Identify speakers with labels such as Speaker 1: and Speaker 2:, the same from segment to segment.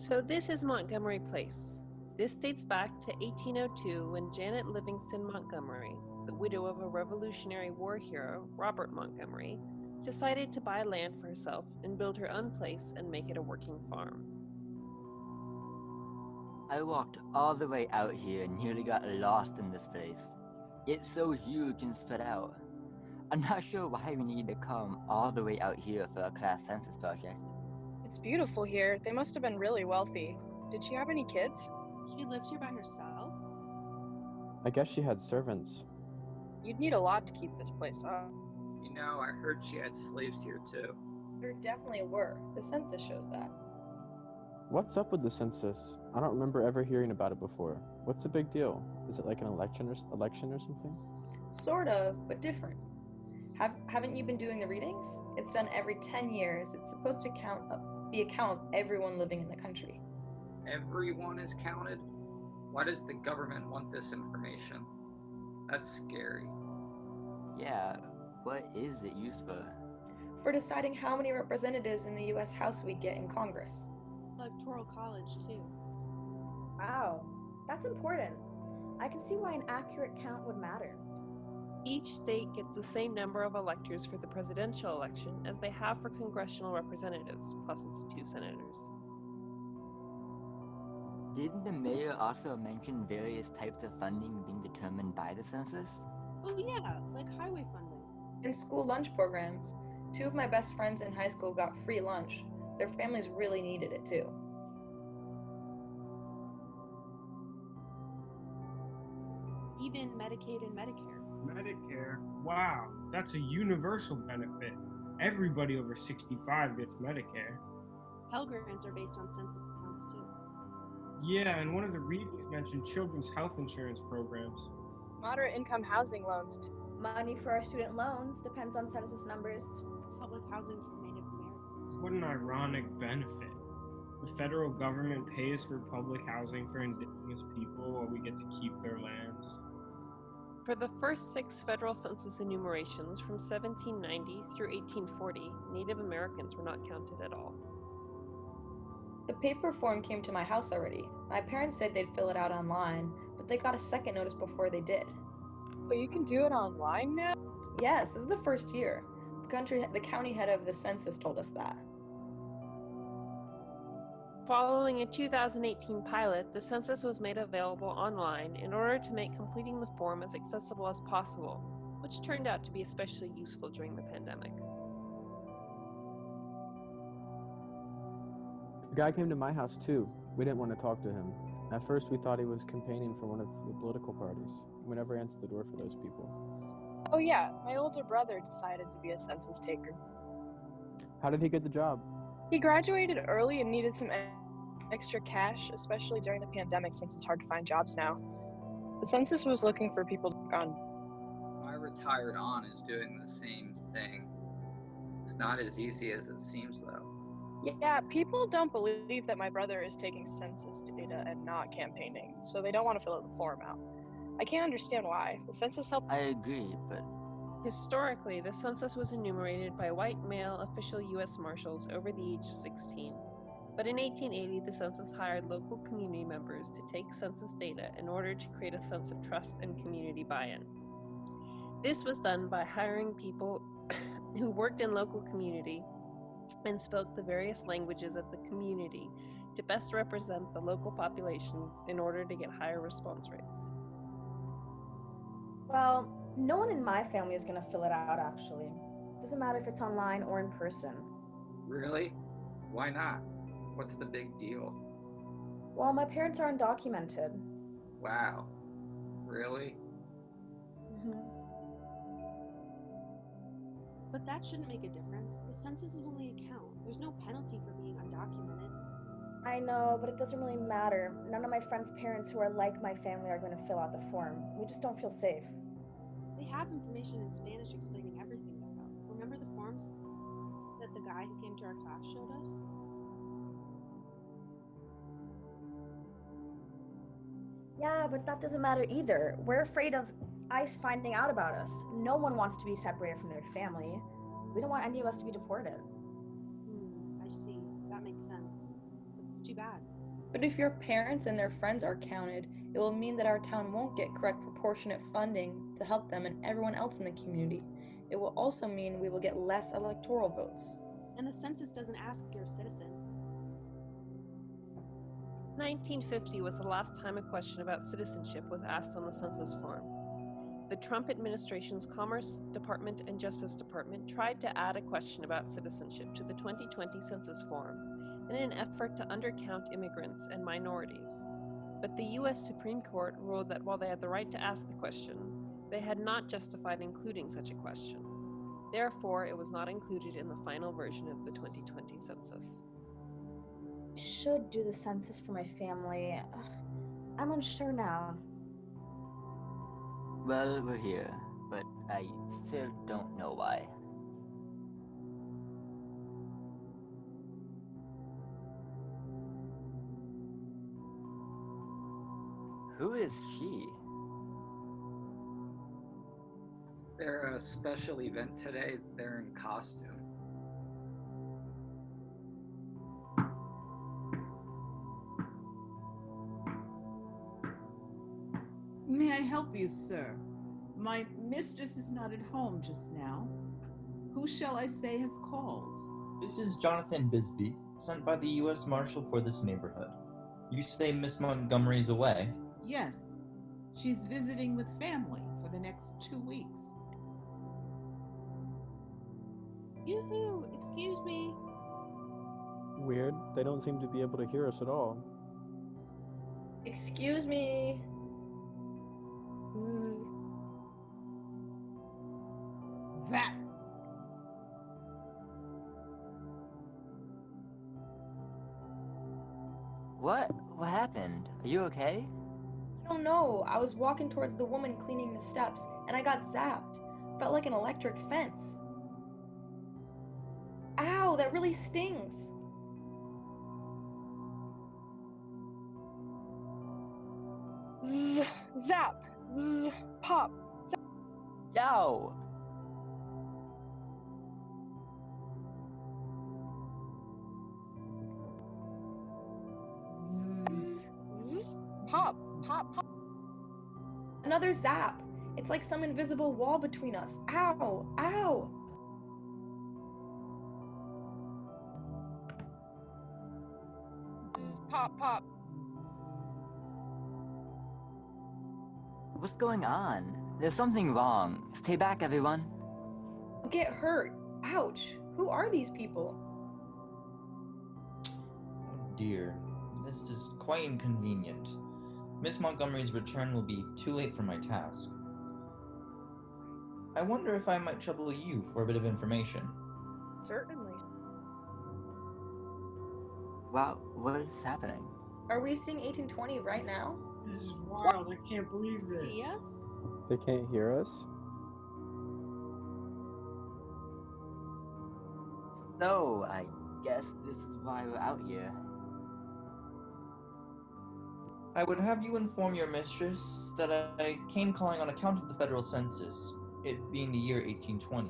Speaker 1: So this is Montgomery Place. This dates back to 1802 when Janet Livingston Montgomery, the widow of a Revolutionary War hero, Robert Montgomery, decided to buy land for herself and build her own place and make it a working farm.
Speaker 2: I walked all the way out here and nearly got lost in this place. It's so huge and spread out. I'm not sure why we need to come all the way out here for a class census project.
Speaker 3: It's beautiful here. They must have been really wealthy. Did she have any kids?
Speaker 4: She lived here by herself?
Speaker 5: I guess she had servants.
Speaker 3: You'd need a lot to keep this place up.
Speaker 6: You know, I heard she had slaves here too.
Speaker 7: There definitely were. The census shows that.
Speaker 5: What's up with the census? I don't remember ever hearing about it before. What's the big deal? Is it like an election or something?
Speaker 7: Sort of, but different. Haven't you been doing the readings? It's done every 10 years. It's supposed to be a count of everyone living in the country.
Speaker 6: Everyone is counted? Why does the government want this information? That's scary.
Speaker 2: Yeah, what is it used for?
Speaker 7: For deciding how many representatives in the U.S. House we get in Congress.
Speaker 4: Electoral college, too.
Speaker 8: Wow, that's important. I can see why an accurate count would matter.
Speaker 1: Each state gets the same number of electors for the presidential election as they have for congressional representatives, plus its 2 senators.
Speaker 2: Didn't the mayor also mention various types of funding being determined by the census?
Speaker 4: Oh yeah, like highway funding.
Speaker 7: And school lunch programs. 2 of my best friends in high school got free lunch. Their families really needed it too.
Speaker 4: Even Medicaid and Medicare.
Speaker 9: Medicare? Wow, that's a universal benefit. Everybody over 65 gets Medicare.
Speaker 4: Pell Grants are based on census accounts too.
Speaker 9: Yeah, and one of the readings mentioned children's health insurance programs.
Speaker 3: Moderate income housing loans.
Speaker 8: Money for our student loans depends on census numbers.
Speaker 4: Public housing for Native Americans.
Speaker 9: What an ironic benefit. The federal government pays for public housing for indigenous people while we get to keep their lands.
Speaker 1: For the first 6 federal census enumerations from 1790 through 1840, Native Americans were not counted at all.
Speaker 7: The paper form came to my house already. My parents said they'd fill it out online, but they got a second notice before they did.
Speaker 3: But you can do it online now?
Speaker 7: Yes, this is the first year. The county head of the census told us that.
Speaker 1: Following a 2018 pilot, the census was made available online in order to make completing the form as accessible as possible, which turned out to be especially useful during the pandemic.
Speaker 5: A guy came to my house too. We didn't want to talk to him. At first we thought he was campaigning for one of the political parties. We never answered the door for those people.
Speaker 3: Oh yeah, my older brother decided to be a census taker.
Speaker 5: How did he get the job?
Speaker 3: He graduated early and needed some extra cash, especially during the pandemic since it's hard to find jobs now. The census was looking for people to work on.
Speaker 6: My retired aunt is doing the same thing. It's not as easy as it seems though.
Speaker 3: Yeah, people don't believe that my brother is taking census data and not campaigning, so they don't want to fill the form out. I can't understand why. The census helped.
Speaker 2: I agree, but
Speaker 1: Historically, the census was enumerated by white male official U.S. Marshals over the age of 16. But in 1880, the census hired local community members to take census data in order to create a sense of trust and community buy-in. This was done by hiring people who worked in local community and spoke the various languages of the community to best represent the local populations in order to get higher response rates.
Speaker 8: Well, no one in my family is going to fill it out, actually. Doesn't matter if it's online or in person.
Speaker 6: Really? Why not? What's the big deal?
Speaker 8: Well, my parents are undocumented.
Speaker 6: Wow. Really?
Speaker 8: Mm-hmm.
Speaker 4: But that shouldn't make a difference. The census is only a count. There's no penalty for being undocumented.
Speaker 8: I know, but it doesn't really matter. None of my friends' parents who are like my family are going to fill out the form. We just don't feel safe.
Speaker 4: They have information in Spanish explaining everything, though. Remember the forms that the guy who came to our class showed us?
Speaker 8: Yeah, but that doesn't matter either. We're afraid of ICE finding out about us. No one wants to be separated from their family. We don't want any of us to be deported.
Speaker 4: I see. That makes sense. But it's too bad.
Speaker 7: But if your parents and their friends are counted, it will mean that our town won't get correct proportionate funding to help them and everyone else in the community. It will also mean we will get less electoral votes.
Speaker 4: And the census doesn't ask if you're a citizen.
Speaker 1: 1950 was the last time a question about citizenship was asked on the census form. The Trump administration's Commerce Department and Justice Department tried to add a question about citizenship to the 2020 census form in an effort to undercount immigrants and minorities. But the U.S. Supreme Court ruled that while they had the right to ask the question, they had not justified including such a question. Therefore, it was not included in the final version of the 2020 census.
Speaker 8: I should do the census for my family. I'm unsure now.
Speaker 2: Well, we're here, but I still don't know why. Who is she?
Speaker 6: They're a special event today. They're in costume.
Speaker 10: May I help you, sir? My mistress is not at home just now. Who shall I say has called?
Speaker 11: This is Jonathan Bisbee, sent by the U.S. Marshal for this neighborhood. You say Miss Montgomery's away?
Speaker 10: Yes. She's visiting with family for the next 2 weeks.
Speaker 4: Yoo-hoo! Excuse me.
Speaker 5: Weird, they don't seem to be able to hear us at all.
Speaker 7: Excuse me. Zzz.
Speaker 10: Zap!
Speaker 2: What? What happened? Are you okay?
Speaker 7: I don't know. I was walking towards the woman cleaning the steps, and I got zapped. Felt like an electric fence. Ow, that really stings. Zzz, zap, zzz, pop. Zap.
Speaker 2: Yow!
Speaker 7: Zzz, zzz, pop, pop, pop. Another zap. It's like some invisible wall between us. Ow, ow. Zzz, pop, pop.
Speaker 2: What's going on? There's something wrong. Stay back, everyone.
Speaker 7: Get hurt. Ouch. Who are these people?
Speaker 11: Oh dear, this is quite inconvenient. Miss Montgomery's return will be too late for my task. I wonder if I might trouble you for a bit of information.
Speaker 7: Certainly.
Speaker 2: Wow, what is happening?
Speaker 7: Are we seeing 1820 right now?
Speaker 9: This is wild. I can't believe this.
Speaker 4: See us?
Speaker 5: They can't hear us?
Speaker 2: So, I guess this is why we're out here.
Speaker 11: I would have you inform your mistress that I came calling on account of the federal census, it being the year 1820.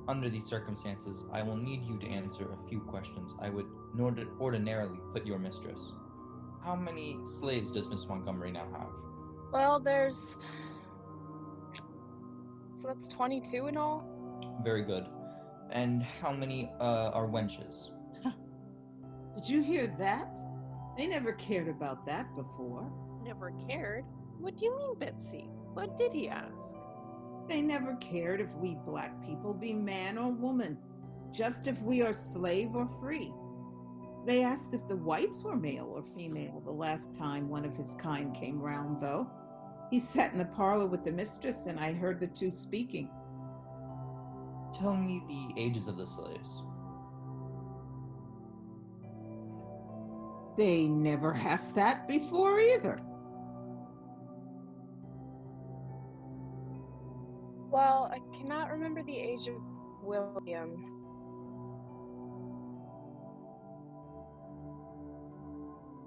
Speaker 11: Under these circumstances, I will need you to answer a few questions I would ordinarily put your mistress. How many slaves does Miss Montgomery now have?
Speaker 3: Well, there's... So that's 22 in all?
Speaker 11: Very good. And how many are wenches?
Speaker 10: Did you hear that? They never cared about that before.
Speaker 1: Never cared? What do you mean, Betsy? What did he ask?
Speaker 10: They never cared if we black people be man or woman, just if we are slave or free. They asked if the whites were male or female the last time one of his kind came round, though. He sat in the parlor with the mistress, and I heard the two speaking.
Speaker 11: Tell me the ages of the slaves.
Speaker 10: They never asked that before either.
Speaker 3: Well, I cannot remember the age of William.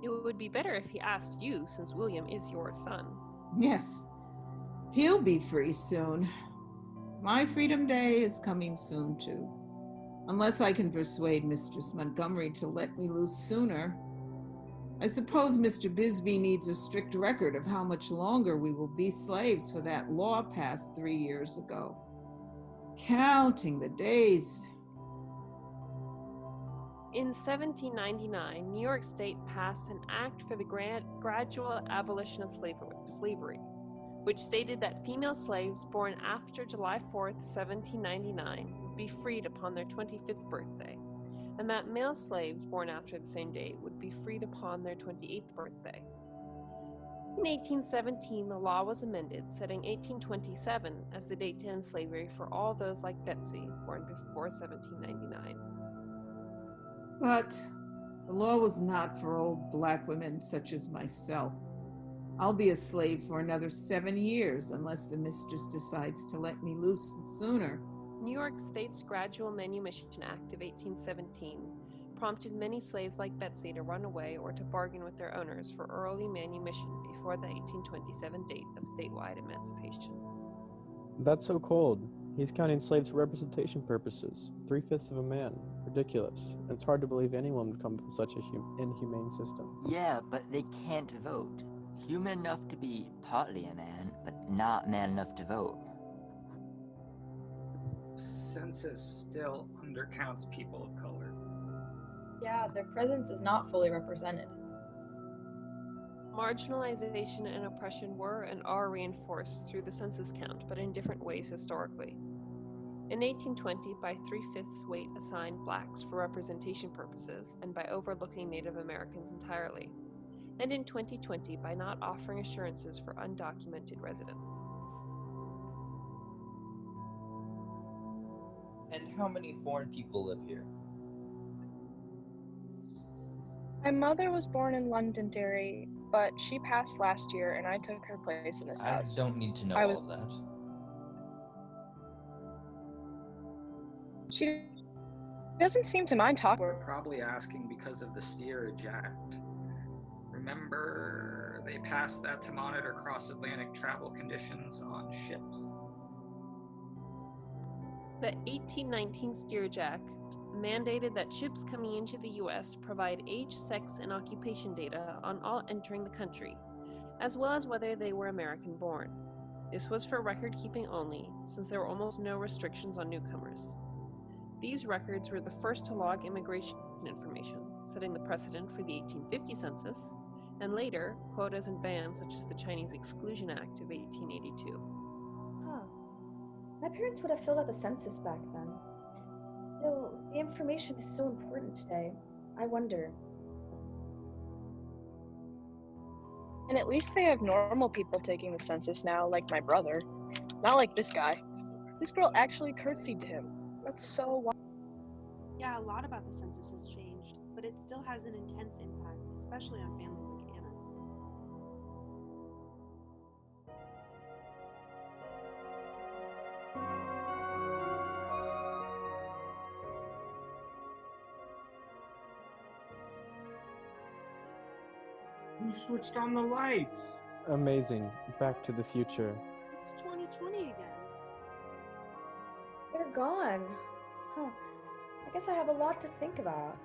Speaker 1: It would be better if he asked you, since William is your son.
Speaker 10: Yes, he'll be free soon. My freedom day is coming soon, too. Unless I can persuade Mistress Montgomery to let me loose sooner. I suppose Mr. Bisbee needs a strict record of how much longer we will be slaves for that law passed 3 years ago. Counting the days.
Speaker 1: In 1799, New York State passed an act for the gradual abolition of slavery, which stated that female slaves born after July 4th, 1799 would be freed upon their 25th birthday, and that male slaves born after the same date would be freed upon their 28th birthday. In 1817, the law was amended, setting 1827 as the date to end slavery for all those like Betsy, born before 1799.
Speaker 10: But the law was not for old black women such as myself. I'll be a slave for another 7 years unless the mistress decides to let me loose sooner.
Speaker 1: New York State's Gradual Manumission Act of 1817 prompted many slaves like Betsy to run away or to bargain with their owners for early manumission before the 1827 date of statewide emancipation.
Speaker 5: That's so cold. He's counting slaves for representation purposes. 3/5 of a man. Ridiculous. It's hard to believe anyone would come up with such a inhumane system.
Speaker 2: Yeah, but they can't vote. Human enough to be partly a man, but not man enough to vote.
Speaker 6: Census still undercounts people of color.
Speaker 7: Yeah, their presence is not fully represented.
Speaker 1: Marginalization and oppression were and are reinforced through the census count, but in different ways historically. In 1820, by 3/5 weight assigned blacks for representation purposes and by overlooking Native Americans entirely. And in 2020, by not offering assurances for undocumented residents.
Speaker 11: And how many foreign people live here?
Speaker 3: My mother was born in Londonderry, but she passed last year and I took her place in this house.
Speaker 11: I don't need to know all of that.
Speaker 3: She doesn't seem to mind talking.
Speaker 6: We're probably asking because of the Steerage Act. Remember, they passed that to monitor cross-Atlantic travel conditions on ships.
Speaker 1: The 1819 Steerage Act mandated that ships coming into the U.S. provide age, sex, and occupation data on all entering the country, as well as whether they were American-born. This was for record-keeping only, since there were almost no restrictions on newcomers. These records were the first to log immigration information, setting the precedent for the 1850 census, and later, quotas and bans such as the Chinese Exclusion Act of 1882.
Speaker 8: Huh. My parents would have filled out the census back then. Though the information is so important today, I wonder.
Speaker 3: And at least they have normal people taking the census now, like my brother. Not like this guy. This girl actually curtsied to him. That's so wild.
Speaker 4: Yeah, a lot about the census has changed, but it still has an intense impact, especially on families like Anna's.
Speaker 9: Who switched on the lights?
Speaker 5: Amazing. Back to the future.
Speaker 4: It's 2020 again.
Speaker 8: They're gone. Huh. I guess I have a lot to think about.